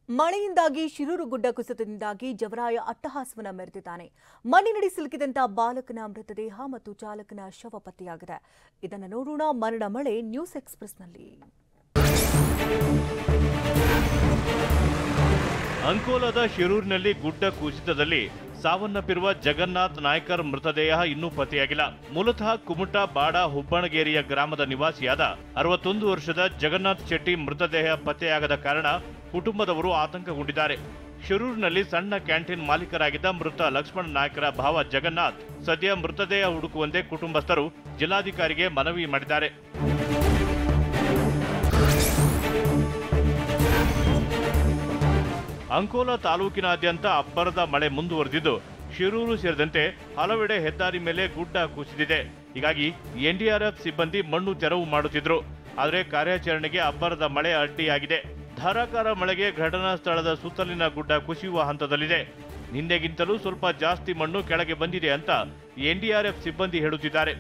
ಮಳೆಯಿಂದಾಗಿ ಶಿರೂರು ಗುಡ್ಡ ಕುಸಿತದಿಂದಾಗಿ ಜವರಾಯ ಅಟ್ಟಹಾಸವನ್ನ ಮೆರೆದಿದ್ದಾನೆ. ಮಣ್ಣಿನಡಿ ಸಿಲುಕಿದಂತ ಬಾಲಕನ ಮೃತದೇಹ ಮತ್ತು ಚಾಲಕನ ಶವ ಪತ್ತೆಯಾಗಿದೆ. ಇದನ್ನು ನೋಡೋಣ ಮರಣ ಮಳೆ ನ್ಯೂಸ್ ಎಕ್ಸ್‌ಪ್ರೆಸ್‌ನಲ್ಲಿ. ಅಂಕೋಲಾದ ಶಿರೂರಿನಲ್ಲಿ ಗುಡ್ಡ ಕುಸಿತದಲ್ಲಿ ಸಾವನ್ನಪ್ಪಿರುವ ಜಗನ್ನಾಥ್ ನಾಯ್ಕರ್ ಮೃತದೇಹ ಇನ್ನೂ ಪತ್ತೆಯಾಗಿಲ್ಲ. ಮೂಲತಃ ಕುಮಟಾ ಬಾಡ ಹುಬ್ಬಣಗೇರಿಯ ಗ್ರಾಮದ ನಿವಾಸಿಯಾದ 61 ವರ್ಷದ ಜಗನ್ನಾಥ್ ಶೆಟ್ಟಿ ಮೃತದೇಹ ಪತ್ತೆಯಾಗದ ಕಾರಣ ಕುಟುಂಬದವರು ಆತಂಕಗೊಂಡಿದ್ದಾರೆ. ಶಿರೂರಿನಲ್ಲಿ ಸಣ್ಣ ಕ್ಯಾಂಟೀನ್ ಮಾಲೀಕರಾಗಿದ್ದ ಮೃತ ಲಕ್ಷ್ಮಣ ನಾಯ್ಕರ ಭಾವ ಜಗನ್ನಾಥ್ ಸದ್ಯ ಮೃತದೇಹ ಹುಡುಕುವಂತೆ ಕುಟುಂಬಸ್ಥರು ಜಿಲ್ಲಾಧಿಕಾರಿಗೆ ಮನವಿ ಮಾಡಿದ್ದಾರೆ. ಅಂಕೋಲಾ ತಾಲೂಕಿನಾದ್ಯಂತ ಅಬ್ಬರದ ಮಳೆ ಮುಂದುವರೆದಿದ್ದು ಶಿರೂರು ಸೇರಿದಂತೆ ಹಲವೆಡೆ ಹೆದ್ದಾರಿ ಮೇಲೆ ಗುಡ್ಡ ಕುಸಿದಿದೆ. ಹೀಗಾಗಿ ಎನ್ಡಿಆರ್ಎಫ್ ಸಿಬ್ಬಂದಿ ಮಣ್ಣು ತೆರವು ಮಾಡುತ್ತಿದ್ರು. ಆದರೆ ಕಾರ್ಯಾಚರಣೆಗೆ ಅಬ್ಬರದ ಮಳೆ ಅಡ್ಡಿಯಾಗಿದೆ. ಧಾರಾಕಾರ ಮಳೆಗೆ ಘಟನಾ ಸ್ಥಳದ ಸುತ್ತಲಿನ ಗುಡ್ಡ ಕುಸಿಯುವ ಹಂತದಲ್ಲಿದೆ. ನಿನ್ನೆಗಿಂತಲೂ ಸ್ವಲ್ಪ ಜಾಸ್ತಿ ಮಣ್ಣು ಕೆಳಗೆ ಬಂದಿದೆ ಅಂತ ಎನ್ಡಿಆರ್ಎಫ್ ಸಿಬ್ಬಂದಿ ಹೇಳುತ್ತಿದ್ದಾರೆ.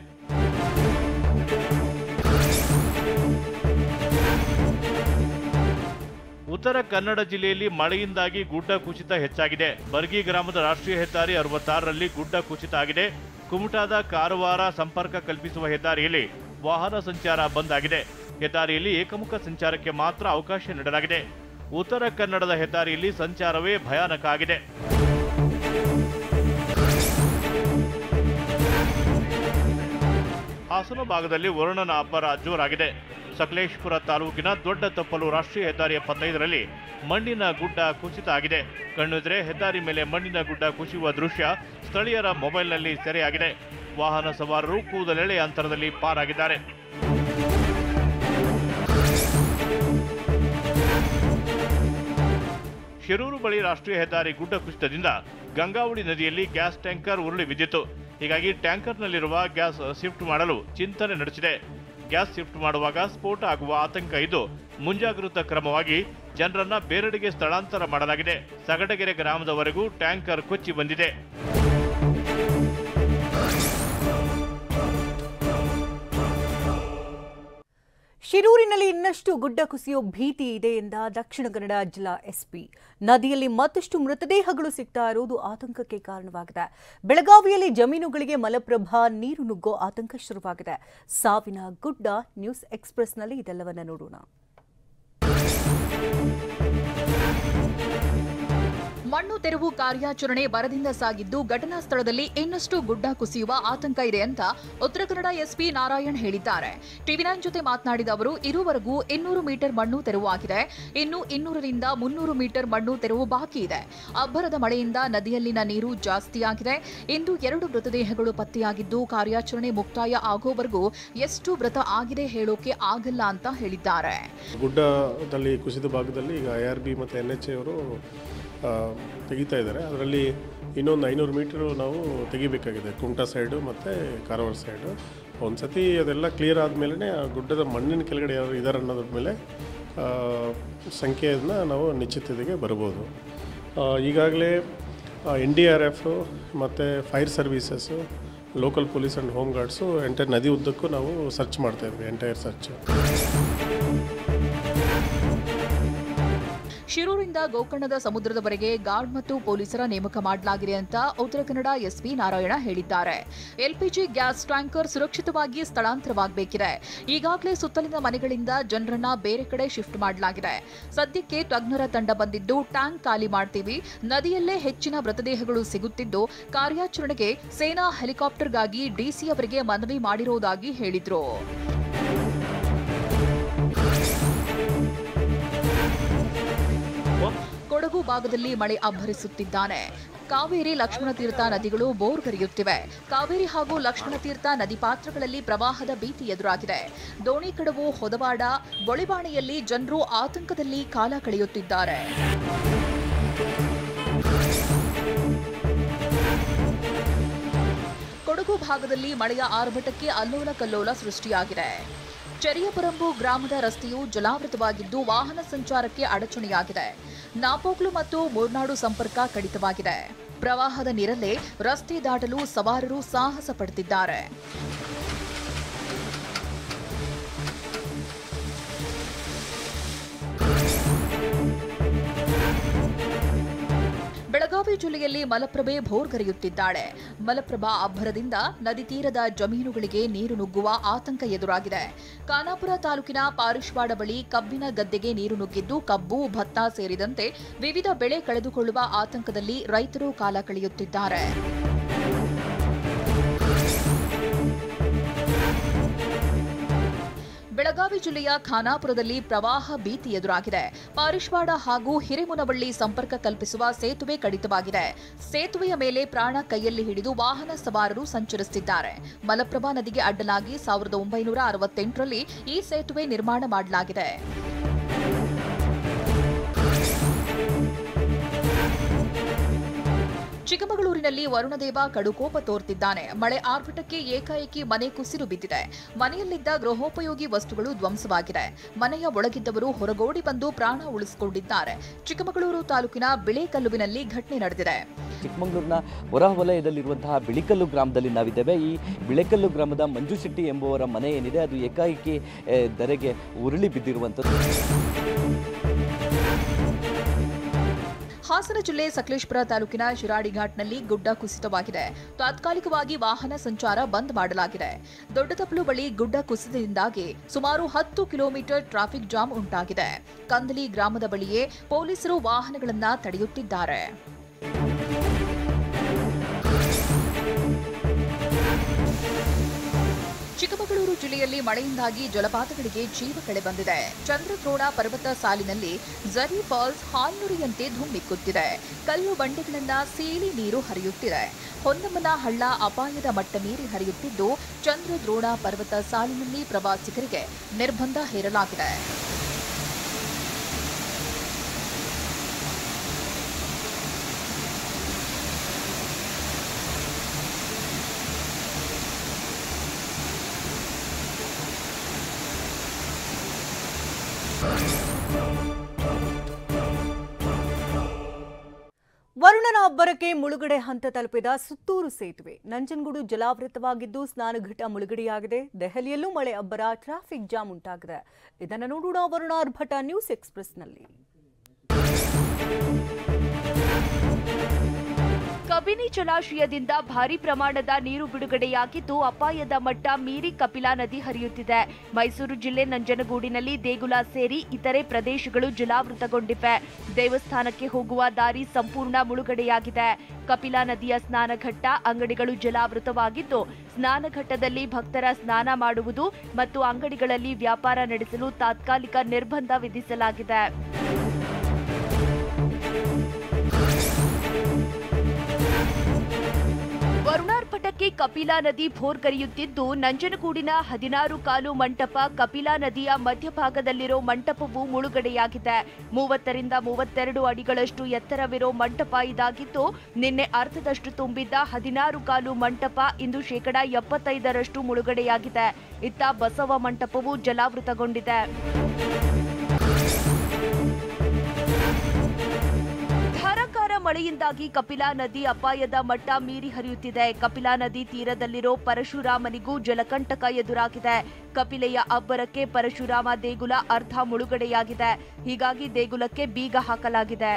ಉತ್ತರ ಕನ್ನಡ ಜಿಲ್ಲೆಯಲ್ಲಿ ಮಳೆಯಿಂದಾಗಿ ಗುಡ್ಡ ಕುಸಿತ ಹೆಚ್ಚಾಗಿದೆ. ಬರ್ಗಿ ಗ್ರಾಮದ ರಾಷ್ಟ್ರೀಯ ಹೆದ್ದಾರಿ 66ರಲ್ಲಿ ಗುಡ್ಡ ಕುಸಿತ ಆಗಿದೆ. ಕುಮಟಾದ ಕಾರವಾರ ಸಂಪರ್ಕ ಕಲ್ಪಿಸುವ ಹೆದ್ದಾರಿಯಲ್ಲಿ ವಾಹನ ಸಂಚಾರ ಬಂದ್ ಆಗಿದೆ. ಹೆದ್ದಾರಿಯಲ್ಲಿ ಏಕಮುಖ ಸಂಚಾರಕ್ಕೆ ಮಾತ್ರ ಅವಕಾಶ ನೀಡಲಾಗಿದೆ. ಉತ್ತರ ಕನ್ನಡದ ಹೆದ್ದಾರಿಯಲ್ಲಿ ಸಂಚಾರವೇ ಭಯಾನಕ ಆಗಿದೆ. ಹಾಸನ ಭಾಗದಲ್ಲಿ ವರುಣನ ಅಬ್ಬರ ಜೋರಾಗಿದೆ. ಸಕಲೇಶಪುರ ತಾಲೂಕಿನ ದೊಡ್ಡ ತಪ್ಪಲು ರಾಷ್ಟ್ರೀಯ ಹೆದ್ದಾರಿ 75ರಲ್ಲಿ ಮಣ್ಣಿನ ಗುಡ್ಡ ಕುಸಿತ ಆಗಿದೆ. ಕಣ್ಣೆದುರೇ ಹೆದ್ದಾರಿ ಮೇಲೆ ಮಣ್ಣಿನ ಗುಡ್ಡ ಕುಸಿಯುವ ದೃಶ್ಯ ಸ್ಥಳೀಯರ ಮೊಬೈಲ್ನಲ್ಲಿ ಸೆರೆಯಾಗಿದೆ. ವಾಹನ ಸವಾರರು ಕೂದಲೆಳೆ ಅಂತರದಲ್ಲಿ ಪಾರಾಗಿದ್ದಾರೆ. ಶಿರೂರು ಬಳಿ ರಾಷ್ಟ್ರೀಯ ಹೆದ್ದಾರಿ ಗುಡ್ಡ ಕುಸಿತದಿಂದ ಗಂಗಾವಳಿ ನದಿಯಲ್ಲಿ ಗ್ಯಾಸ್ ಟ್ಯಾಂಕರ್ ಉರುಳಿ ಬಿದ್ದಿತ್ತು. ಹೀಗಾಗಿ ಟ್ಯಾಂಕರ್ನಲ್ಲಿರುವ ಗ್ಯಾಸ್ ಶಿಫ್ಟ್ ಮಾಡಲು ಚಿಂತನೆ ನಡೆಸಿದೆ. ಗ್ಯಾಸ್ ಶಿಫ್ಟ್ ಮಾಡುವಾಗ ಸ್ಫೋಟ ಆಗುವ ಆತಂಕ ಇದ್ದು ಮುಂಜಾಗ್ರತಾ ಕ್ರಮವಾಗಿ ಜನರನ್ನ ಬೇರೆಡೆಗೆ ಸ್ಥಳಾಂತರ ಮಾಡಲಾಗಿದೆ. ಸಗಟಗೆರೆ ಗ್ರಾಮದವರೆಗೂ ಟ್ಯಾಂಕರ್ ಕೊಚ್ಚಿ ಬಂದಿದೆ. ಶಿರೂರಿನಲ್ಲಿ ಇನ್ನಷ್ಟು ಗುಡ್ಡ ಕುಸಿಯೋ ಭೀತಿ ಇದೆ ಎಂದ ದಕ್ಷಿಣ ಕನ್ನಡ ಜಿಲ್ಲಾ ಎಸ್ಪಿ. ನದಿಯಲ್ಲಿ ಮತ್ತಷ್ಟು ಮೃತದೇಹಗಳು ಸಿಗ್ತಾ ಇರುವುದು ಆತಂಕಕ್ಕೆ ಕಾರಣವಾಗಿದೆ. ಬೆಳಗಾವಿಯಲ್ಲಿ ಜಮೀನುಗಳಿಗೆ ಮಲಪ್ರಭಾ ನೀರು ನುಗ್ಗೋ ಆತಂಕ ಶುರುವಾಗಿದೆ. ಸಾವಿನ ಗುಡ್ಡ ನ್ಯೂಸ್ ಎಕ್ಸ್‌ಪ್ರೆಸ್‌ನಲ್ಲಿ ಇದೆಲ್ಲವನ್ನ ನೋಡೋಣ. ಮಣ್ಣು ತೆರವು ಕಾರ್ಯಾಚರಣೆ ಭರದಿಂದ ಸಾಗಿದ್ದು ಘಟನಾ ಸ್ಥಳದಲ್ಲಿ ಇನ್ನಷ್ಟು ಗುಡ್ಡ ಕುಸಿಯುವ ಆತಂಕ ಇದೆ ಅಂತ ಉತ್ತರ ಕನ್ನಡ ಎಸ್ಪಿ ನಾರಾಯಣ್ ಹೇಳಿದ್ದಾರೆ. ಟಿವಿ9 ಜೊತೆ ಮಾತನಾಡಿದ ಅವರು, ಇರುವರೆಗೂ 200 ಮೀಟರ್ ಮಣ್ಣು ತೆರವು ಆಗಿದೆ. ಇನ್ನು 200ರಿಂದ 300 ಮೀಟರ್ ಮಣ್ಣು ತೆರವು ಬಾಕಿ ಇದೆ. ಅಬ್ಬರದ ಮಳೆಯಿಂದ ನದಿಯಲ್ಲಿನ ನೀರು ಜಾಸ್ತಿಯಾಗಿದೆ. ಇಂದು 2 ಮೃತದೇಹಗಳು ಪತ್ತೆಯಾಗಿದ್ದು ಕಾರ್ಯಾಚರಣೆ ಮುಕ್ತಾಯ ಆಗೋವರೆಗೂ ಎಷ್ಟು ಮೃತ ಆಗಿದೆ ಹೇಳೋಕೆ ಆಗಲ್ಲ ಅಂತ ಹೇಳಿದ್ದಾರೆ. ಗುಡ್ಡದಲ್ಲಿ ಕುಸಿದ ಭಾಗದಲ್ಲಿ ಈಗ IRB ಮತ್ತು NHA ಅವರು ತೆಗಿತಾ ಇದ್ದಾರೆ. ಅದರಲ್ಲಿ ಇನ್ನೊಂದು 500 ಮೀಟರು ನಾವು ತೆಗಿಬೇಕಾಗಿದೆ, ಕುಮಟಾ ಸೈಡು ಮತ್ತು ಕಾರವಾರ ಸೈಡು. ಒಂದು ಸತಿ ಅದೆಲ್ಲ ಕ್ಲಿಯರ್ ಆದಮೇಲೆ ಆ ಗುಡ್ಡದ ಮಣ್ಣಿನ ಕೆಳಗಡೆ ಯಾರು ಇದ್ದಾರೆ ಅನ್ನೋದ್ರ ಮೇಲೆ ಸಂಖ್ಯೆಯನ್ನು ನಾವು ನಿಶ್ಚಿತತೆಗೆ ಬರ್ಬೋದು. ಈಗಾಗಲೇ NDRF ಮತ್ತು fire services, local police and home guards entire ನದಿ ಉದ್ದಕ್ಕೂ ನಾವು ಸರ್ಚ್ ಮಾಡ್ತಾಯಿದ್ವಿ, ಎಂಟೈರ್ ಸರ್ಚ್. ಶಿರೂರಿಂದ ಗೋಕರ್ಣದ ಸಮುದ್ರದವರೆಗೆ ಗಾರ್ಡ್ ಮತ್ತು ಪೊಲೀಸರ ನೇಮಕ ಮಾಡಲಾಗಿದೆ ಅಂತ ಉತ್ತರ ಕನ್ನಡ ಎಸ್ಪಿ ನಾರಾಯಣ ಹೇಳಿದ್ದಾರೆ. LPG ಗ್ಯಾಸ್ ಟ್ಯಾಂಕರ್ ಸುರಕ್ಷಿತವಾಗಿ ಸ್ಥಳಾಂತರವಾಗಬೇಕಿದೆ. ಈಗಾಗಲೇ ಸುತ್ತಲಿನ ಮನೆಗಳಿಂದ ಜನರನ್ನ ಬೇರೆ ಕಡೆ ಶಿಫ್ಟ್ ಮಾಡಲಾಗಿದೆ. ಸದ್ಯಕ್ಕೆ ತಜ್ಞರ ತಂಡ ಬಂದಿದ್ದು ಟ್ಯಾಂಕ್ ಖಾಲಿ ಮಾಡ್ತೀವಿ. ನದಿಯಲ್ಲೇ ಹೆಚ್ಚಿನ ಮೃತದೇಹಗಳು ಸಿಗುತ್ತಿದ್ದು ಕಾರ್ಯಾಚರಣೆಗೆ ಸೇನಾ ಹೆಲಿಕಾಪ್ಟರ್ಗಾಗಿ DC ಅವರಿಗೆ ಮನವಿ ಮಾಡಿರುವುದಾಗಿ ಹೇಳಿದ್ರು. ಕೊಡಗು ಭಾಗದಲ್ಲಿ ಮಳೆ ಅಬ್ಬರಿಸುತ್ತಿದ್ದಾನೆ. ಕಾವೇರಿ ಲಕ್ಷ್ಮಣತೀರ್ಥ ನದಿಗಳು ಬೋರ್ಗರೆಯುತ್ತಿವೆ. ಕಾವೇರಿ ಹಾಗೂ ಲಕ್ಷ್ಮಣತೀರ್ಥ ನದಿ ಪಾತ್ರಗಳಲ್ಲಿ ಪ್ರವಾಹದ ಭೀತಿ ಎದುರಾಗಿದೆ. ದೋಣಿಕಡವು, ಹೊದವಾಡ, ಬೊಳಿವಾಣಿಯಲ್ಲಿ ಜನರು ಆತಂಕದಲ್ಲಿ ಕಾಲ ಕಳೆಯುತ್ತಿದ್ದಾರೆ. ಕೊಡಗು ಭಾಗದಲ್ಲಿ ಮಳೆಯ ಆರ್ಭಟಕ್ಕೆ ಅಲ್ಲೋಲ ಕಲ್ಲೋಲ ಸೃಷ್ಟಿಯಾಗಿದೆ. ಚೆರಿಯಪರಂಬು ಗ್ರಾಮದ ರಸ್ತೆಯು ಜಲಾವೃತವಾಗಿದ್ದು ವಾಹನ ಸಂಚಾರಕ್ಕೆ ಅಡಚಣೆಯಾಗಿದೆ. ನಾಪೋಕ್ಲು ಮತ್ತು ಮೂರ್ನಾಡು ಸಂಪರ್ಕ ಕಡಿತವಾಗಿದೆ. ಪ್ರವಾಹದ ನೀರಲ್ಲೇ ರಸ್ತೆ ದಾಟಲು ಸವಾರರು ಸಾಹಸ ಪಡುತ್ತಿದ್ದಾರೆ. ಬೆಳಗಾವಿ ಜಿಲ್ಲೆಯಲ್ಲಿ ಮಲಪ್ರಭೆ ಭೋರ್ಗರೆಯುತ್ತಿದ್ದಾಳೆ. ಮಲಪ್ರಭಾ ಅಬ್ಬರದಿಂದ ನದಿ ತೀರದ ಜಮೀನುಗಳಿಗೆ ನೀರು ನುಗ್ಗುವ ಆತಂಕ ಎದುರಾಗಿದೆ. ಖಾನಾಪುರ ತಾಲೂಕಿನ ಪಾರಿಶ್ವಾಡ ಬಳಿ ಕಬ್ಬಿನ ಗದ್ದೆಗೆ ನೀರು ನುಗ್ಗಿದ್ದು ಕಬ್ಬು, ಭತ್ತ ಸೇರಿದಂತೆ ವಿವಿಧ ಬೆಳೆ ಕಳೆದುಕೊಳ್ಳುವ ಆತಂಕದಲ್ಲಿ ರೈತರು ಕಾಲ ಕಳೆಯುತ್ತಿದ್ದಾರೆ. ಬೆಳಗಾವಿ ಜಿಲ್ಲೆಯ ಖಾನಾಪುರದಲ್ಲಿ ಪ್ರವಾಹ ಭೀತಿ ಎದುರಾಗಿದೆ. ಪಾರಿಶ್ವಾಡ ಹಾಗೂ ಹಿರೇಮುನವಳ್ಳಿ ಸಂಪರ್ಕ ಕಲ್ಪಿಸುವ ಸೇತುವೆ ಕಡಿತವಾಗಿದೆ. ಸೇತುವೆಯ ಮೇಲೆ ಪ್ರಾಣ ಕೈಯಲ್ಲಿ ಹಿಡಿದು ವಾಹನ ಸವಾರರು ಸಂಚರಿಸುತ್ತಿದ್ದಾರೆ. ಮಲಪ್ರಭಾ ನದಿಗೆ ಅಡ್ಡಲಾಗಿ 1968ರಲ್ಲಿ ಈ ಸೇತುವೆ ನಿರ್ಮಾಣ ಮಾಡಲಾಗಿದೆ. ಚಿಕ್ಕಮಗಳೂರಿನಲ್ಲಿ ವರುಣದೇವ ಕಡುಕೋಪ ತೋರ್ತಿದ್ದಾನೆ. ಮಳೆ ಆರ್ಭಟಕ್ಕೆ ಏಕಾಏಕಿ ಮನೆ ಕುಸಿದು ಬಿದ್ದಿದೆ. ಮನೆಯಲ್ಲಿದ್ದ ಗೃಹೋಪಯೋಗಿ ವಸ್ತುಗಳು ಧ್ವಂಸವಾಗಿದೆ. ಮನೆಯ ಒಳಗಿದ್ದವರು ಹೊರಗೋಡಿ ಬಂದು ಪ್ರಾಣ ಉಳಿಸಿಕೊಂಡಿದ್ದಾರೆ. ಚಿಕ್ಕಮಗಳೂರು ತಾಲೂಕಿನ ಬಿಳೇಕಲ್ಲುವಿನಲ್ಲಿ ಘಟನೆ ನಡೆದಿದೆ. ಚಿಕ್ಕಮಗಳೂರಿನ ಹೊರವಲಯದಲ್ಲಿರುವಂತಹ ಬಿಳಿಕಲ್ಲು ಗ್ರಾಮದಲ್ಲಿ ನಾವಿದ್ದೇವೆ. ಈ ಬಿಳೆಕಲ್ಲು ಗ್ರಾಮದ ಮಂಜು ಶೆಟ್ಟಿ ಎಂಬುವರ ಮನೆ ಏನಿದೆ ಅದು ಏಕಾಏಕಿ ಧರೆಗೆ ಉರುಳಿ ಬಿದ್ದಿರುವಂಥದ್ದು. ಹಾಸನ ಜಿಲ್ಲೆ ಸಕಲೇಶಪುರ ತಾಲೂಕಿನ ಶಿರಾಡಿಘಾಟ್ನಲ್ಲಿ ಗುಡ್ಡ ಕುಸಿತವಾಗಿದೆ. ತಾತ್ಕಾಲಿಕವಾಗಿ ವಾಹನ ಸಂಚಾರ ಬಂದ್ ಮಾಡಲಾಗಿದೆ. ದೊಡ್ಡತಪ್ಪಲು ಬಳಿ ಗುಡ್ಡ ಕುಸಿತದಿಂದಾಗಿ ಸುಮಾರು 10 ಕಿಲೋಮೀಟರ್ ಟ್ರಾಫಿಕ್ ಜಾಮ್ ಉಂಟಾಗಿದೆ. ಕಂದಲಿ ಗ್ರಾಮದ ಬಳಿಯೇ ಪೊಲೀಸರು ವಾಹನಗಳನ್ನು ತಡೆಯುತ್ತಿದ್ದಾರೆ. ಚಿಕ್ಕಮಗಳೂರು ಜಿಲ್ಲೆಯಲ್ಲಿ ಮಳೆಯಿಂದಾಗಿ ಜಲಪಾತಗಳಿಗೆ ಜೀವ ಕಳೆ ಬಂದಿದೆ. ಚಂದ್ರದ್ರೋಣ ಪರ್ವತ ಸಾಲಿನಲ್ಲಿ ಝರಿ ಫಾಲ್ಸ್ ಹಾಲ್ನುರಿಯಂತೆ ಧುಮ್ಮಿಕ್ಕುತ್ತಿದೆ. ಕಲ್ಲು ಬಂಡೆಗಳಿಂದ ಸೀಳಿ ನೀರು ಹರಿಯುತ್ತಿದೆ. ಹೊನ್ನಮ್ಮನ ಹಳ್ಳ ಅಪಾಯದ ಮಟ್ಟ ಮೀರಿ ಹರಿಯುತ್ತಿದ್ದು ಚಂದ್ರದ್ರೋಣ ಪರ್ವತ ಸಾಲಿನಲ್ಲಿ ಪ್ರವಾಸಿಗರಿಗೆ ನಿರ್ಬಂಧ ಹೇರಲಾಗಿದೆ. ವರುಣನ ಅಬ್ಬರಕ್ಕೆ ಮುಳುಗಡೆ ಹಂತ ತಲುಪಿದ ಸುತ್ತೂರು ಸೇತುವೆ. ನಂಜನಗೂಡು ಜಲಾವೃತವಾಗಿದ್ದು ಸ್ನಾನಘಟ್ಟ ಮುಳುಗಡೆಯಾಗಿದೆ. ದೆಹಲಿಯಲ್ಲೂ ಮಳೆ ಅಬ್ಬರ, ಟ್ರಾಫಿಕ್ ಜಾಮ್ ಉಂಟಾಗಿದೆ. ಇದನ್ನು ನೋಡೋಣ ವರುಣ ಆರ್ಭಟ ನ್ಯೂಸ್ ಎಕ್ಸ್‌ಪ್ರೆಸ್‌ನಲ್ಲಿ. ಕಬಿನಿ ಜಲಾಶಯದಿಂದ ಭಾರೀ ಪ್ರಮಾಣದ ನೀರು ಬಿಡುಗಡೆಯಾಗಿದ್ದು ಅಪಾಯದ ಮಟ್ಟ ಮೀರಿ ಕಪಿಲಾ ನದಿ ಹರಿಯುತ್ತಿದೆ. ಮೈಸೂರು ಜಿಲ್ಲೆ ನಂಜನಗೂಡಿನಲ್ಲಿ ದೇಗುಲ ಸೇರಿ ಇತರೆ ಪ್ರದೇಶಗಳು ಜಲಾವೃತಗೊಂಡಿವೆ. ದೇವಸ್ಥಾನಕ್ಕೆ ಹೋಗುವ ದಾರಿ ಸಂಪೂರ್ಣ ಮುಳುಗಡೆಯಾಗಿದೆ. ಕಪಿಲಾ ನದಿಯ ಸ್ನಾನಘಟ್ಟ, ಅಂಗಡಿಗಳು ಜಲಾವೃತವಾಗಿದ್ದು ಸ್ನಾನಘಟ್ಟದಲ್ಲಿ ಭಕ್ತರ ಸ್ನಾನ ಮಾಡುವುದು ಮತ್ತು ಅಂಗಡಿಗಳಲ್ಲಿ ವ್ಯಾಪಾರ ನಡೆಸಲು ತಾತ್ಕಾಲಿಕ ನಿರ್ಬಂಧ ವಿಧಿಸಲಾಗಿದೆ. ವರುಣಾರ್ಭಟಕ್ಕೆ ಕಪಿಲಾ ನದಿ ಭೋರ್ಗರೆಯುತ್ತಿದ್ದು ನಂಜನಗೂಡಿನ 16 ಕಾಲು ಮಂಟಪ ಕಪಿಲಾ ನದಿಯ ಮಧ್ಯಭಾಗದಲ್ಲಿರೋ ಮಂಟಪವು ಮುಳುಗಡೆಯಾಗಿದೆ. 30 ರಿಂದ 32 ಅಡಿಗಳಷ್ಟು ಎತ್ತರವಿರೋ ಮಂಟಪ ಇದಾಗಿದ್ದು ನಿನ್ನೆ ಅರ್ಧದಷ್ಟು ತುಂಬಿದ್ದ 16 ಕಾಲು ಮಂಟಪ ಇಂದು 75% ಮುಳುಗಡೆಯಾಗಿದೆ. ಇತ್ತ ಬಸವ ಮಂಟಪವು ಜಲಾವೃತಗೊಂಡಿದೆ. ಮಳೆಯಿಂದಾಗಿ ಕಪಿಲಾ ನದಿ ಅಪಾಯದ ಮಟ್ಟ ಮೀರಿ ಹರಿಯುತ್ತಿದೆ. ಕಪಿಲಾ ನದಿ ತೀರದಲ್ಲಿರೋ ಪರಶುರಾಮನಿಗೂ ಜಲಕಂಟಕ ಎದುರಾಗಿದೆ. ಕಪಿಲೆಯ ಅಬ್ಬರಕ್ಕೆ ಪರಶುರಾಮ ದೇಗುಲ ಅರ್ಧ ಮುಳುಗಡೆಯಾಗಿದೆ. ಹೀಗಾಗಿ ದೇಗುಲಕ್ಕೆ ಬೀಗ ಹಾಕಲಾಗಿದೆ.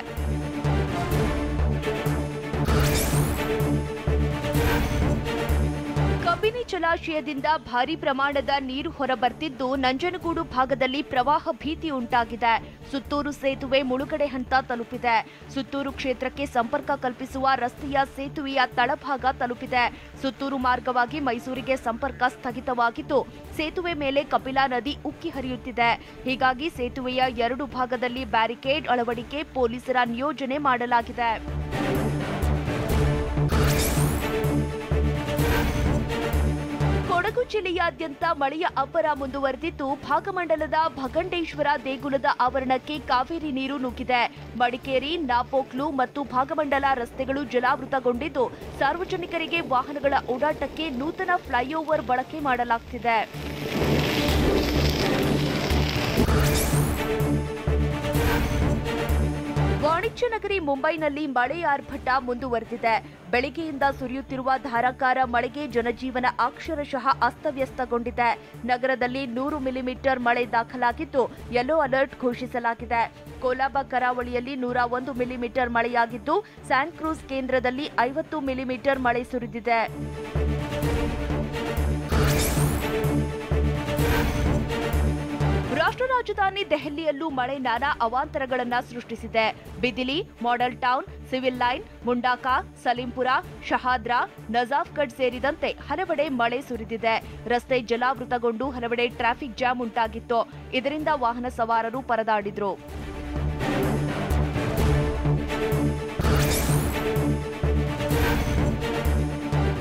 ಕಬಿನಿ ಜಲಾಶಯದಿಂದ ಭಾರೀ ಪ್ರಮಾಣದ ನೀರು ಹೊರಬರ್ತಿದ್ದು ನಂಜನಗೂಡು ಭಾಗದಲ್ಲಿ ಪ್ರವಾಹ ಭೀತಿ ಉಂಟಾಗಿದೆ. ಸುತ್ತೂರು ಸೇತುವೆ ಮುಳುಗಡೆ ಹಂತ ತಲುಪಿದೆ. ಸುತ್ತೂರು ಕ್ಷೇತ್ರಕ್ಕೆ ಸಂಪರ್ಕ ಕಲ್ಪಿಸುವ ರಸ್ತೆಯ ಸೇತುವೆಯ ತಳಭಾಗ ತಲುಪಿದೆ. ಸುತ್ತೂರು ಮಾರ್ಗವಾಗಿ ಮೈಸೂರಿಗೆ ಸಂಪರ್ಕ ಸ್ಥಗಿತವಾಗಿದ್ದು ಸೇತುವೆ ಮೇಲೆ ಕಪಿಲಾ ನದಿ ಉಕ್ಕಿ ಹರಿಯುತ್ತಿದೆ. ಹೀಗಾಗಿ ಸೇತುವೆಯ 2 ಭಾಗದಲ್ಲಿ ಬ್ಯಾರಿಕೇಡ್ ಅಳವಡಿಕೆ, ಪೊಲೀಸರ ನಿಯೋಜನೆ ಮಾಡಲಾಗಿದೆ. ಕೊಡಗು ಜಿಲ್ಲೆಯಾದ್ಯಂತ ಮಳೆಯ ಅಬ್ಬರ ಮುಂದುವರೆದಿದ್ದು ಭಾಗಮಂಡಲದ ಭಗಂಡೇಶ್ವರ ದೇಗುಲದ ಆವರಣಕ್ಕೆ ಕಾವೇರಿ ನೀರು ನುಗ್ಗಿದೆ. ಮಡಿಕೇರಿ, ನಾಪೋಕ್ಲು ಮತ್ತು ಭಾಗಮಂಡಲ ರಸ್ತೆಗಳು ಜಲಾವೃತಗೊಂಡಿದ್ದು ಸಾರ್ವಜನಿಕರಿಗೆ ವಾಹನಗಳ ಓಡಾಟಕ್ಕೆ ನೂತನ ಫ್ಲೈಓವರ್ ಬಳಕೆ ಮಾಡಲಾಗುತ್ತಿದೆ. ವಾಣಿಜ್ಯ ನಗರಿ ಮುಂಬೈನಲ್ಲಿ ಮಳೆ ಆರ್ಭಟ ಮುಂದುವರೆದಿದೆ. ಬೆಳಗ್ಗೆಯಿಂದ ಸುರಿಯುತ್ತಿರುವ ಧಾರಾಕಾರ ಮಳೆಗೆ ಜನಜೀವನ ಅಕ್ಷರಶಃ ಅಸ್ತವ್ಯಸ್ತಗೊಂಡಿದೆ. ನಗರದಲ್ಲಿ 100 ಮಿಲಿಮೀಟರ್ ಮಳೆ ದಾಖಲಾಗಿದ್ದು ಯೆಲ್ಲೋ ಅಲರ್ಟ್ ಘೋಷಿಸಲಾಗಿದೆ. ಕೋಲಾಬ ಕರಾವಳಿಯಲ್ಲಿ 101 ಮಿಲಿಮೀಟರ್ ಮಳೆಯಾಗಿದ್ದು ಸ್ಯಾಂಟ್ ಕ್ರೂಸ್ ಕೇಂದ್ರದಲ್ಲಿ 50 ಮಿಲಿಮೀಟರ್ ಮಳೆ ಸುರಿದಿದೆ. ರಾಷ್ಟ್ರ ರಾಜಧಾನಿ ದೆಹಲಿಯಲ್ಲೂ ಮಳೆ ನಾನಾ ಅವಾಂತರಗಳನ್ನ ಸೃಷ್ಟಿಸಿದೆ. ಬಿದಿಲಿ, ಮಾಡೆಲ್ ಟೌನ್, ಸಿವಿಲ್ ಲೈನ್, ಮುಂಡಾಕ, ಸಲೀಂಪುರ, ಶಹಾದ್ರಾ, ನಜಾಫ್ಗಢ್ ಸೇರಿದಂತೆ ಹಲವೆಡೆ ಮಳೆ ಸುರಿದಿದೆ. ರಸ್ತೆ ಜಲಾವೃತಗೊಂಡು ಹಲವೆಡೆ ಟ್ರಾಫಿಕ್ ಜಾಮ್ ಉಂಟಾಗಿತ್ತು. ಇದರಿಂದ ವಾಹನ ಸವಾರರು ಪರದಾಡಿದ್ರು.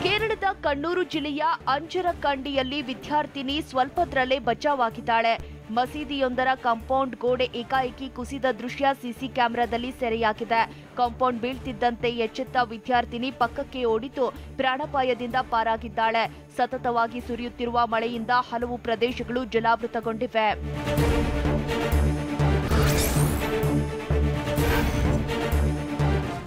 ಕೇರಳದ ಕಣ್ಣೂರು ಜಿಲ್ಲೆಯ ಅಂಜರಕಂಡಿಯಲ್ಲಿ ವಿದ್ಯಾರ್ಥಿನಿ ಸ್ವಲ್ಪದ್ರಲ್ಲೇ ಬಚಾವಾಗಿದ್ದಾಳೆ. ಮಸೀದಿಯೊಂದರ ಕಾಂಪೌಂಡ್ ಗೋಡೆ ಏಕಾಏಕಿ ಕುಸಿದ ದೃಶ್ಯ ಸಿಸಿ ಕ್ಯಾಮೆರಾದಲ್ಲಿ ಸೆರೆಯಾಗಿದೆ. ಕಾಂಪೌಂಡ್ ಬೀಳ್ತಿದ್ದಂತೆ ಎಚ್ಚೆತ್ತ ವಿದ್ಯಾರ್ಥಿನಿ ಪಕ್ಕಕ್ಕೆ ಓಡಿತು ಪ್ರಾಣಾಪಾಯದಿಂದ ಪಾರಾಗಿದ್ದಾಳೆ. ಸತತವಾಗಿ ಸುರಿಯುತ್ತಿರುವ ಮಳೆಯಿಂದ ಹಲವು ಪ್ರದೇಶಗಳು ಜಲಾವೃತಗೊಂಡಿವೆ.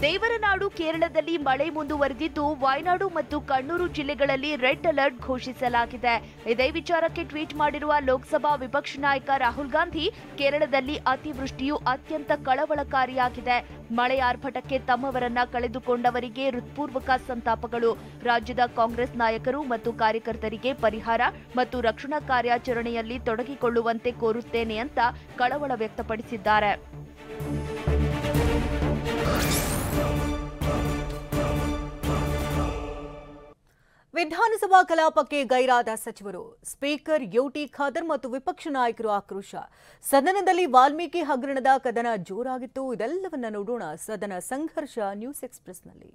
ದೇವರನಾಡು ಕೇರಳದಲ್ಲಿ ಮಳೆ ಮುಂದುವರೆದಿದ್ದು ವಯನಾಡು ಮತ್ತು ಕಣ್ಣೂರು ಜಿಲ್ಲೆಗಳಲ್ಲಿ ರೆಡ್ ಅಲರ್ಟ್ ಘೋಷಿಸಲಾಗಿದೆ. ಇದೇ ವಿಚಾರಕ್ಕೆ ಟ್ವೀಟ್ ಮಾಡಿರುವ ಲೋಕಸಭಾ ವಿಪಕ್ಷ ನಾಯಕ ರಾಹುಲ್ ಗಾಂಧಿ, ಕೇರಳದಲ್ಲಿ ಅತಿವೃಷ್ಟಿಯು ಅತ್ಯಂತ ಕಳವಳಕಾರಿಯಾಗಿದೆ. ಮಳೆ ಆರ್ಭಟಕ್ಕೆ ತಮ್ಮವರನ್ನ ಕಳೆದುಕೊಂಡವರಿಗೆ ಹೃತ್ಪೂರ್ವಕ ಸಂತಾಪಗಳು. ರಾಜ್ಯದ ಕಾಂಗ್ರೆಸ್ ನಾಯಕರು ಮತ್ತು ಕಾರ್ಯಕರ್ತರಿಗೆ ಪರಿಹಾರ ಮತ್ತು ರಕ್ಷಣಾ ಕಾರ್ಯಾಚರಣೆಯಲ್ಲಿ ತೊಡಗಿಕೊಳ್ಳುವಂತೆ ಕೋರುತ್ತೇನೆ ಅಂತ ಕಳವಳ ವ್ಯಕ್ತಪಡಿಸಿದ್ದಾರೆ. ವಿಧಾನಸಭಾ ಕಲಾಪಕ್ಕೆ ಗೈರಾದ ಸಚಿವರು, ಸ್ಪೀಕರ್ ಯುಟಿ ಖಾದರ್ ಮತ್ತು ವಿಪಕ್ಷ ನಾಯಕರು ಆಕ್ರೋಶ. ಸದನದಲ್ಲಿ ವಾಲ್ಮೀಕಿ ಹಗರಣದ ಕದನ ಜೋರಾಗಿತ್ತು. ಇದೆಲ್ಲವನ್ನ ನೋಡೋಣ ಸದನ ಸಂಘರ್ಷ ನ್ಯೂಸ್ ಎಕ್ಸ್‌ಪ್ರೆಸ್‌ನಲ್ಲಿ.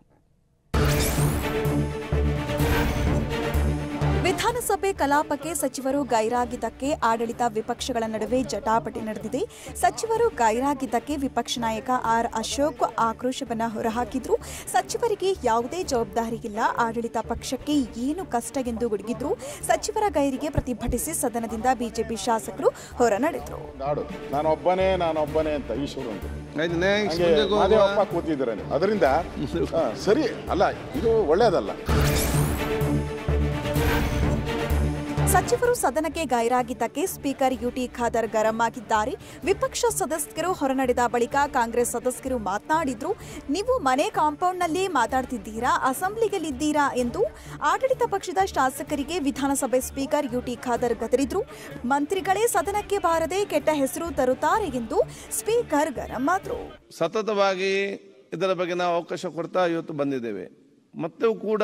ವಿಧಾನಸಭೆ ಕಲಾಪಕ್ಕೆ ಸಚಿವರು ಗೈರಾಗಿದ್ದಕ್ಕೆ ಆಡಳಿತ ವಿಪಕ್ಷಗಳ ನಡುವೆ ಜಟಾಪಟಿ ನಡೆದಿದೆ. ಸಚಿವರು ಗೈರಾಗಿದ್ದಕ್ಕೆ ವಿಪಕ್ಷ ನಾಯಕ ಆರ್ ಅಶೋಕ್ ಆಕ್ರೋಶವನ್ನು ಹೊರಹಾಕಿದ್ರು. ಸಚಿವರಿಗೆ ಯಾವುದೇ ಜವಾಬ್ದಾರಿ ಇಲ್ಲ, ಆಡಳಿತ ಪಕ್ಷಕ್ಕೆ ಏನು ಕಷ್ಟ ಎಂದು ಗುಡುಗಿದ್ರು. ಸಚಿವರ ಗೈರಿಗೆ ಪ್ರತಿಭಟಿಸಿ ಸದನದಿಂದ ಬಿಜೆಪಿ ಶಾಸಕರು ಹೊರ ನಡೆದರು. ನಾನೊಬ್ಬನೇ ಅಂತ ಈಶ್ವರ ಕೂತಿದ್ದಾರೆ. ಅದರಿಂದ ಸರಿ ಅಲ್ಲ, ಇದು ಒಳ್ಳೆಯದಲ್ಲ. ಸಚಿವರು ಸದನಕ್ಕೆ ಗೈರಾಗಿದ್ದಕ್ಕೆ ಸ್ಪೀಕರ್ ಯುಟಿ ಖಾದರ್ ಗರಂ ಆಗಿದ್ದಾರೆ. ವಿಪಕ್ಷ ಸದಸ್ಯರು ಹೊರನಡೆದ ಬಳಿಕ ಕಾಂಗ್ರೆಸ್ ಸದಸ್ಯರು ಮಾತನಾಡಿದ್ರು. ನೀವು ಮನೆ ಕಾಂಪೌಂಡ್ನಲ್ಲಿ ಮಾತಾಡ್ತಿದ್ದೀರಾ, ಅಸೆಂಬ್ಲಿಯಲ್ಲಿದ್ದೀರಾ ಎಂದು ಆಡಳಿತ ಪಕ್ಷದ ಶಾಸಕರಿಗೆ ವಿಧಾನಸಭೆ ಸ್ಪೀಕರ್ ಯುಟಿ ಖಾದರ್ ಗದರಿದ್ರು. ಮಂತ್ರಿಗಳೇ ಸದನಕ್ಕೆ ಬಾರದೆ ಕೆಟ್ಟ ಹೆಸರು ತರುತ್ತಾರೆ ಎಂದು ಸ್ಪೀಕರ್ ಗರಂ ಆದ್ರು. ಸತತವಾಗಿ ಇದರ ಬಗ್ಗೆ ನಾವು ಅವಕಾಶ ಕೊಡ್ತಾ ಇವತ್ತು ಬಂದಿದ್ದೇವೆ. ಮತ್ತು ಕೂಡ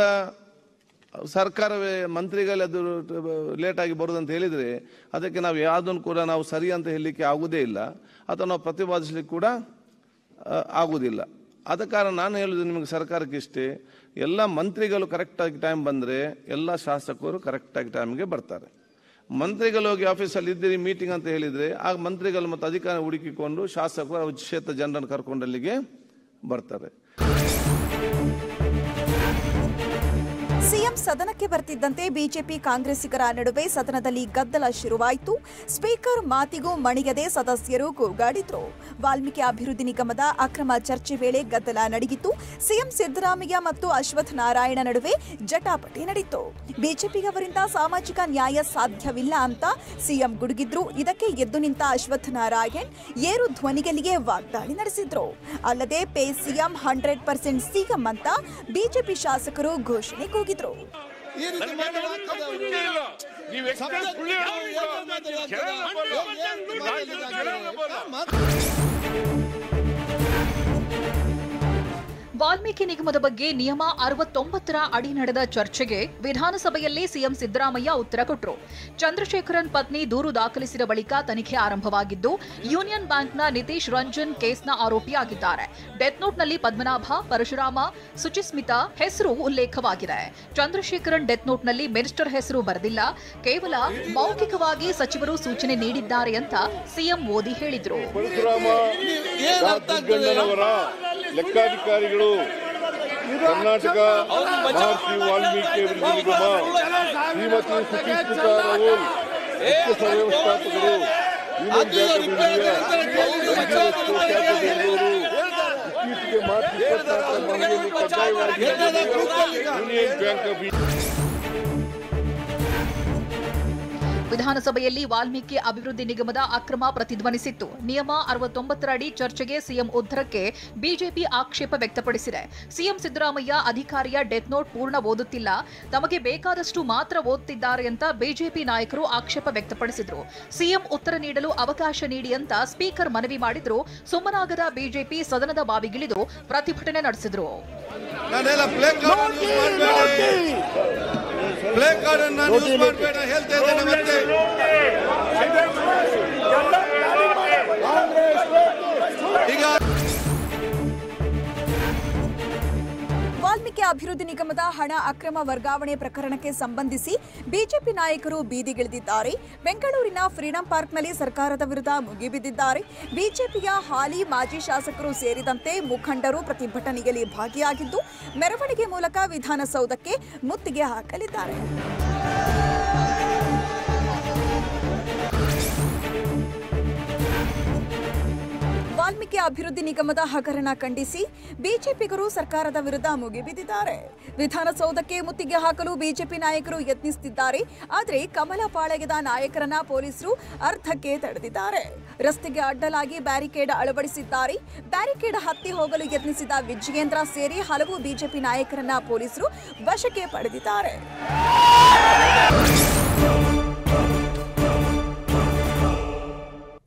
ಸರ್ಕಾರವೇ ಮಂತ್ರಿಗಳು ಅದು ಲೇಟಾಗಿ ಬರೋದಂತ ಹೇಳಿದರೆ ಅದಕ್ಕೆ ನಾವು ಯಾವುದನ್ನು ಕೂಡ ನಾವು ಸರಿ ಅಂತ ಹೇಳಲಿಕ್ಕೆ ಆಗುವುದೇ ಇಲ್ಲ, ಅಥವಾ ನಾವು ಪ್ರತಿಪಾದಿಸಲಿಕ್ಕೆ ಕೂಡ ಆಗುವುದಿಲ್ಲ. ಆದ ಕಾರಣ ನಾನು ಹೇಳೋದು ನಿಮಗೆ ಸರ್ಕಾರಕ್ಕೆ ಇಷ್ಟೇ, ಎಲ್ಲ ಮಂತ್ರಿಗಳು ಕರೆಕ್ಟಾಗಿ ಟೈಮ್ ಬಂದರೆ ಎಲ್ಲ ಶಾಸಕರು ಕರೆಕ್ಟಾಗಿ ಟೈಮ್ಗೆ ಬರ್ತಾರೆ. ಮಂತ್ರಿಗಳು ಹೋಗಿ ಆಫೀಸಲ್ಲಿ ಇದ್ದೀರಿ ಮೀಟಿಂಗ್ ಅಂತ ಹೇಳಿದರೆ ಆ ಮಂತ್ರಿಗಳು ಮತ್ತು ಅಧಿಕಾರ ಹುಡುಕಿಕೊಂಡು ಶಾಸಕರು ಕ್ಷೇತ್ರ ಜನರನ್ನು ಕರ್ಕೊಂಡು ಅಲ್ಲಿಗೆ ಬರ್ತಾರೆ. ಸಿಎಂ ಸದನಕ್ಕೆ ಬರ್ತಿದ್ದಂತೆ ಬಿಜೆಪಿ ಕಾಂಗ್ರೆಸ್ಸಿಗರ ನಡುವೆ ಸದನದಲ್ಲಿ ಗದ್ದಲ ಶುರುವಾಯಿತು. ಸ್ಪೀಕರ್ ಮಾತಿಗೂ ಮಣಿಯದೆ ಸದಸ್ಯರು ಕೂಗಾಡಿದ್ರು. ವಾಲ್ಮೀಕಿ ಅಭಿವೃದ್ಧಿ ನಿಗಮದ ಅಕ್ರಮ ಚರ್ಚೆ ವೇಳೆ ಗದ್ದಲ ನಡೆಯಿತು. ಸಿಎಂ ಸಿದ್ದರಾಮಯ್ಯ ಮತ್ತು ಅಶ್ವಥ್ ನಾರಾಯಣ ನಡುವೆ ಜಟಾಪಟಿ ನಡೆಯಿತು. ಬಿಜೆಪಿಯವರಿಂದ ಸಾಮಾಜಿಕ ನ್ಯಾಯ ಸಾಧ್ಯವಿಲ್ಲ ಅಂತ ಸಿಎಂ ಗುಡುಗಿದ್ರು. ಇದಕ್ಕೆ ಎದ್ದು ನಿಂತ ಅಶ್ವಥ್ ನಾರಾಯಣ್ ಏರು ಧ್ವನಿಗಳಿಗೆ ವಾಗ್ದಾಳಿ ನಡೆಸಿದ್ರು. ಅಲ್ಲದೆ ಪೇ ಸಿಎಂ 100% ಸಿಎಂ ಅಂತ ಬಿಜೆಪಿ ಶಾಸಕರು ಘೋಷಣೆ ಕೂಗಿದ್ರು. ವಾಲ್ಮೀಕಿ ನಿಗಮದ ಬಗ್ಗೆ ನಿಯಮ 69ರ ಅಡಿ ನಡೆದ ಚರ್ಚೆಗೆ ವಿಧಾನಸಭೆಯಲ್ಲಿ ಸಿಎಂ ಸಿದ್ದರಾಮಯ್ಯ ಉತ್ತರ ಕೊಟ್ಟರು. ಚಂದ್ರಶೇಖರನ್ ಪತ್ನಿ ದೂರು ದಾಖಲಿಸಿದ ಬಳಿಕ ತನಿಖೆ ಆರಂಭವಾಗಿದ್ದು, ಯೂನಿಯನ್ ಬ್ಯಾಂಕ್ನ ನಿತೀಶ್ ರಂಜನ್ ಕೇಸ್ನ ಆರೋಪಿಯಾಗಿದ್ದಾರೆ. ಡೆತ್ ನೋಟ್ನಲ್ಲಿ ಪದ್ಮನಾಭ, ಪರಶುರಾಮ, ಸುಚಿಸ್ಮಿತಾ ಹೆಸರು ಉಲ್ಲೇಖವಾಗಿದೆ. ಚಂದ್ರಶೇಖರನ್ ಡೆತ್ ನೋಟ್ನಲ್ಲಿ ಮಿನಿಸ್ಟರ್ ಹೆಸರು ಬರೆದಿಲ್ಲ, ಕೇವಲ ಮೌಖಿಕವಾಗಿ ಸಚಿವರು ಸೂಚನೆ ನೀಡಿದ್ದಾರೆ ಅಂತ ಸಿಎಂ ಮೋದಿ ಹೇಳಿದ್ರು. ಲೆಕ್ಕಾಧಿಕಾರಿಗಳು, ಕರ್ನಾಟಕ ಮಹರ್ಷಿ ವಾಲ್ಮೀಕಿ ಅಭಿವೃದ್ಧಿ ನಿಗಮ, ಶ್ರೀಮತಿ ಸುಚಿಸ್ಮಿತಾ ರಾಹುಲ್, ಮುಖ್ಯ ಸಹವ್ಯವಸ್ಥಾಪಕರು, Union Bank of India, Bengaluru, ಬಗ್ಗೆ ಮಾರ್ಚ್ 24 ಕಡ್ಡಾಯವಾಗಿ ಯೂನಿಯನ್ ಬ್ಯಾಂಕ್ ಆಫ್ ವಿಧಾನಸಭೆಯಲ್ಲಿ ವಾಲ್ಮೀಕಿ ಅಭಿವೃದ್ಧಿ ನಿಗಮದ ಅಕ್ರಮ ಪ್ರತಿಧ್ವನಿಸಿತ್ತು. ನಿಯಮ 69 ಅಡಿ ಚರ್ಚೆಗೆ ಸಿಎಂ ಉತ್ತರಕ್ಕೆ ಬಿಜೆಪಿ ಆಕ್ಷೇಪ ವ್ಯಕ್ತಪಡಿಸಿದೆ. ಸಿಎಂ ಸಿದ್ದರಾಮಯ್ಯ ಅಧಿಕಾರಿಯ ಡೆತ್ ನೋಟ್ ಪೂರ್ಣ ಓದುತ್ತಿಲ್ಲ, ತಮಗೆ ಬೇಕಾದಷ್ಟು ಮಾತ್ರ ಓದುತ್ತಿದ್ದಾರೆ ಅಂತ ಬಿಜೆಪಿ ನಾಯಕರು ಆಕ್ಷೇಪ ವ್ಯಕ್ತಪಡಿಸಿದರು. ಸಿಎಂ ಉತ್ತರ ನೀಡಲು ಅವಕಾಶ ನೀಡಿ ಅಂತ ಸ್ಪೀಕರ್ ಮನವಿ ಮಾಡಿದ್ರು. ಸುಮ್ಮನಾಗದ ಬಿಜೆಪಿ ಸದನದ ಬಾವಿಗಿಳಿದು ಪ್ರತಿಭಟನೆ ನಡೆಸಿದ್ರು. ವಾಲ್ಮೀಕಿ ಅಭಿವೃದ್ಧಿ ನಿಗಮದ ಹಣ ಅಕ್ರಮ ವರ್ಗಾವಣೆ ಪ್ರಕರಣಕ್ಕೆ ಸಂಬಂಧಿಸಿ ಬಿಜೆಪಿ ನಾಯಕರು ಬೀದಿಗಿಳಿದಿದ್ದಾರೆ. ಬೆಂಗಳೂರಿನ ಫ್ರೀಡಂ ಪಾರ್ಕ್ನಲ್ಲಿ ಸರ್ಕಾರದ ವಿರುದ್ಧ ಮುಗಿಬಿದ್ದಿದ್ದಾರೆ. ಬಿಜೆಪಿಯ ಹಾಲಿ ಮಾಜಿ ಶಾಸಕರು ಸೇರಿದಂತೆ ಮುಖಂಡರು ಪ್ರತಿಭಟನೆಯಲ್ಲಿ ಭಾಗಿಯಾಗಿದ್ದು ಮೆರವಣಿಗೆ ಮೂಲಕ ವಿಧಾನಸೌಧಕ್ಕೆ ಮುತ್ತಿಗೆ ಹಾಕಲಿದ್ದಾರೆ. ವಾಲ್ಮೀಕಿ ಅಭಿವೃದ್ಧಿ ನಿಗಮದ ಹಗರಣ ಖಂಡಿಸಿ ಬಿಜೆಪಿಗರು ಸರ್ಕಾರದ ವಿರುದ್ಧ ಮುಗಿಬಿದ್ದಿದ್ದಾರೆ. ವಿಧಾನಸೌಧಕ್ಕೆ ಮುತ್ತಿಗೆ ಹಾಕಲು ಬಿಜೆಪಿ ನಾಯಕರು ಯತ್ನಿಸುತ್ತಿದ್ದಾರೆ. ಆದರೆ ಕಮಲ ಪಾಳಯದ ನಾಯಕರನ್ನ ಪೊಲೀಸರು ಅರ್ಧಕ್ಕೆ ತಡೆದಿದ್ದಾರೆ. ರಸ್ತೆಗೆ ಅಡ್ಡಲಾಗಿ ಬ್ಯಾರಿಕೇಡ್ ಅಳವಡಿಸಿದ್ದಾರೆ. ಬ್ಯಾರಿಕೇಡ್ ಹತ್ತಿ ಹೋಗಲು ಯತ್ನಿಸಿದ ವಿಜಯೇಂದ್ರ ಸೇರಿ ಹಲವು ಬಿಜೆಪಿ ನಾಯಕರನ್ನ ಪೊಲೀಸರು ವಶಕ್ಕೆ ಪಡೆದಿದ್ದಾರೆ.